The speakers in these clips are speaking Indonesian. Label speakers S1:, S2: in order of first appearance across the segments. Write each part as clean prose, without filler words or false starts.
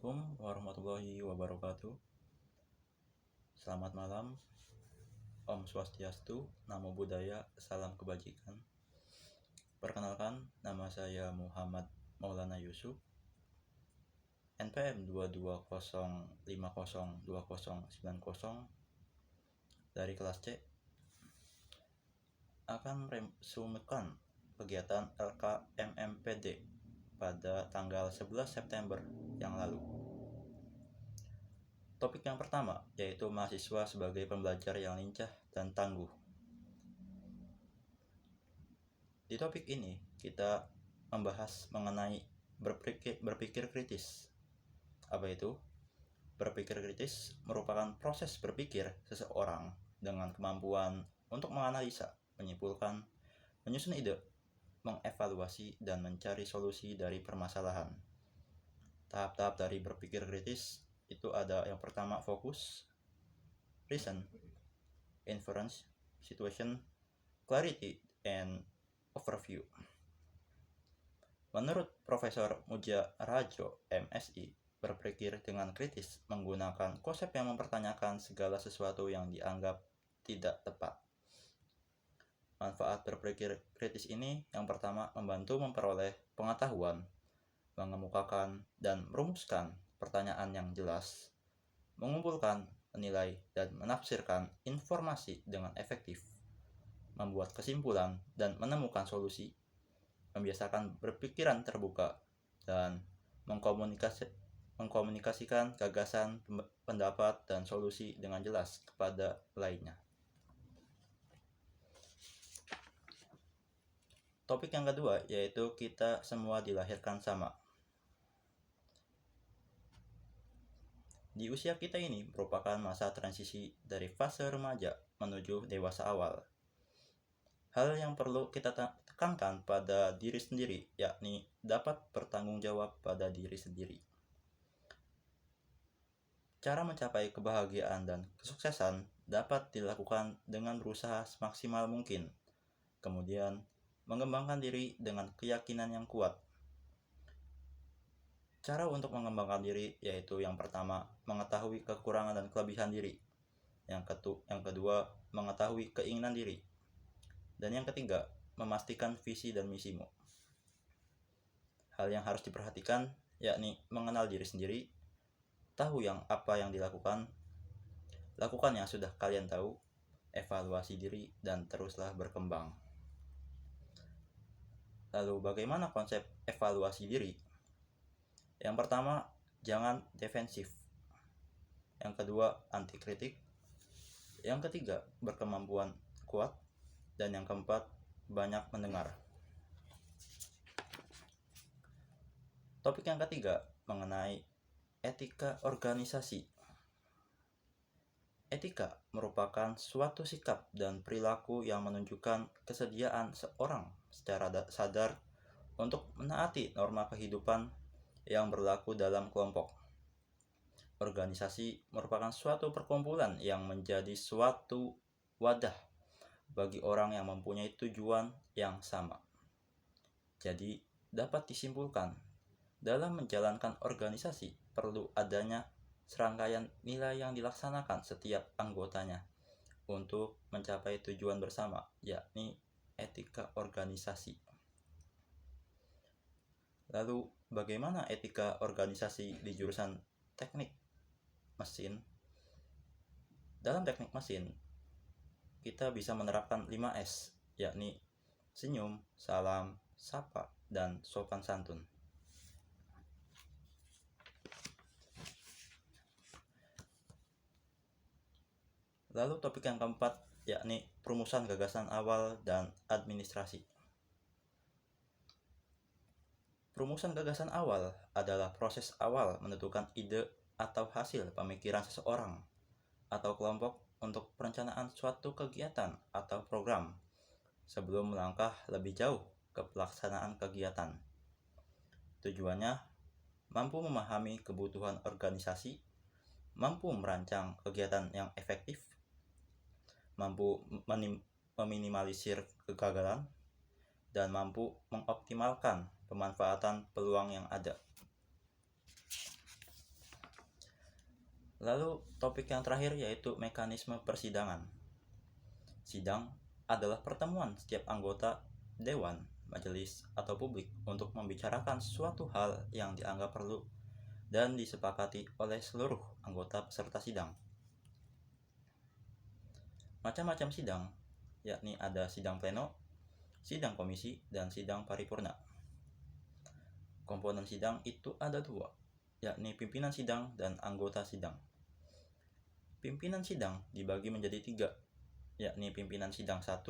S1: Assalamualaikum warahmatullahi wabarakatuh. Selamat malam. Om Swastiastu, Namo Buddhaya, Salam Kebajikan. Perkenalkan, nama saya Muhammad Maulana Yusuf, NPM 220502090 dari kelas C, akan meresumekan kegiatan LKMMPD pada tanggal 11 September yang lalu. Topik yang pertama yaitu mahasiswa sebagai pembelajar yang lincah dan tangguh. Di topik ini kita membahas mengenai berpikir kritis. Apa itu? Berpikir kritis merupakan proses berpikir seseorang dengan kemampuan untuk menganalisa, menyimpulkan, menyusun ide, mengevaluasi, dan mencari solusi dari permasalahan. Tahap-tahap dari berpikir kritis itu ada yang pertama fokus, reason, inference, situation, clarity, and overview. Menurut Profesor Muja Rajo, MSI, berpikir dengan kritis menggunakan konsep yang mempertanyakan segala sesuatu yang dianggap tidak tepat. Manfaat berpikir kritis ini yang pertama membantu memperoleh pengetahuan, mengemukakan dan merumuskan pertanyaan yang jelas, mengumpulkan, menilai, dan menafsirkan informasi dengan efektif, membuat kesimpulan dan menemukan solusi, membiasakan berpikiran terbuka, dan mengkomunikasikan gagasan, pendapat, dan solusi dengan jelas kepada lainnya. Topik yang kedua yaitu kita semua dilahirkan sama. Di usia kita ini merupakan masa transisi dari fase remaja menuju dewasa awal. Hal yang perlu kita tekankan pada diri sendiri, yakni dapat bertanggung jawab pada diri sendiri. Cara mencapai kebahagiaan dan kesuksesan dapat dilakukan dengan berusaha semaksimal mungkin, kemudian mengembangkan diri dengan keyakinan yang kuat. Cara untuk mengembangkan diri yaitu yang pertama, mengetahui kekurangan dan kelebihan diri. Yang kedua, mengetahui keinginan diri. Dan yang ketiga, memastikan visi dan misimu. Hal yang harus diperhatikan yakni mengenal diri sendiri, tahu apa yang dilakukan, lakukan yang sudah kalian tahu, evaluasi diri, dan teruslah berkembang. Lalu bagaimana konsep evaluasi diri? Yang pertama, jangan defensif. Yang kedua, anti kritik. Yang ketiga, berkemampuan kuat. Dan yang keempat, banyak mendengar. Topik yang ketiga mengenai etika organisasi. Etika merupakan suatu sikap dan perilaku yang menunjukkan kesediaan seorang secara sadar untuk menaati norma kehidupan yang berlaku dalam kelompok. Organisasi merupakan suatu perkumpulan yang menjadi suatu wadah bagi orang yang mempunyai tujuan yang sama. Jadi, dapat disimpulkan, dalam menjalankan organisasi perlu adanya serangkaian nilai yang dilaksanakan setiap anggotanya untuk mencapai tujuan bersama, yakni etika organisasi. Lalu, bagaimana etika organisasi di jurusan teknik mesin? Dalam teknik mesin, kita bisa menerapkan 5S, yakni senyum, salam, sapa, dan sopan santun. Lalu topik yang keempat, yakni perumusan gagasan awal dan administrasi. Perumusan gagasan awal adalah proses awal menentukan ide atau hasil pemikiran seseorang atau kelompok untuk perencanaan suatu kegiatan atau program sebelum melangkah lebih jauh ke pelaksanaan kegiatan. Tujuannya mampu memahami kebutuhan organisasi, mampu merancang kegiatan yang efektif, mampu meminimalisir kegagalan, dan mampu mengoptimalkan pemanfaatan peluang yang ada. Lalu topik yang terakhir yaitu mekanisme persidangan. Sidang adalah pertemuan setiap anggota dewan, majelis, atau publik untuk membicarakan suatu hal yang dianggap perlu dan disepakati oleh seluruh anggota peserta sidang. Macam-macam sidang, yakni ada sidang pleno, sidang komisi, dan sidang paripurna. Komponen sidang itu ada dua, yakni pimpinan sidang dan anggota sidang. Pimpinan sidang dibagi menjadi tiga, yakni pimpinan sidang 1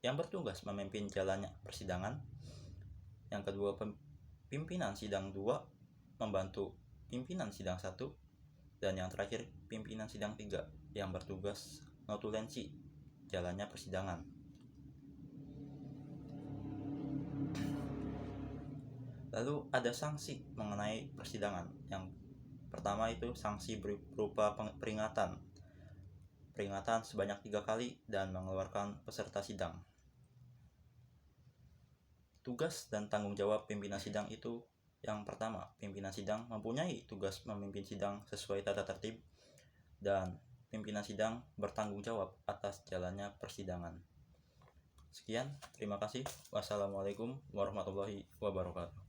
S1: yang bertugas memimpin jalannya persidangan, yang kedua pimpinan sidang 2 membantu pimpinan sidang 1, dan yang terakhir pimpinan sidang 3 yang bertugas notulensi jalannya persidangan. Lalu ada sanksi mengenai persidangan. Yang pertama itu sanksi berupa peringatan sebanyak 3 kali dan mengeluarkan peserta sidang. Tugas dan tanggung jawab pimpinan sidang itu, yang pertama, pimpinan sidang mempunyai tugas memimpin sidang sesuai tata tertib, dan pimpinan sidang bertanggung jawab atas jalannya persidangan. Sekian, terima kasih. Wassalamualaikum warahmatullahi wabarakatuh.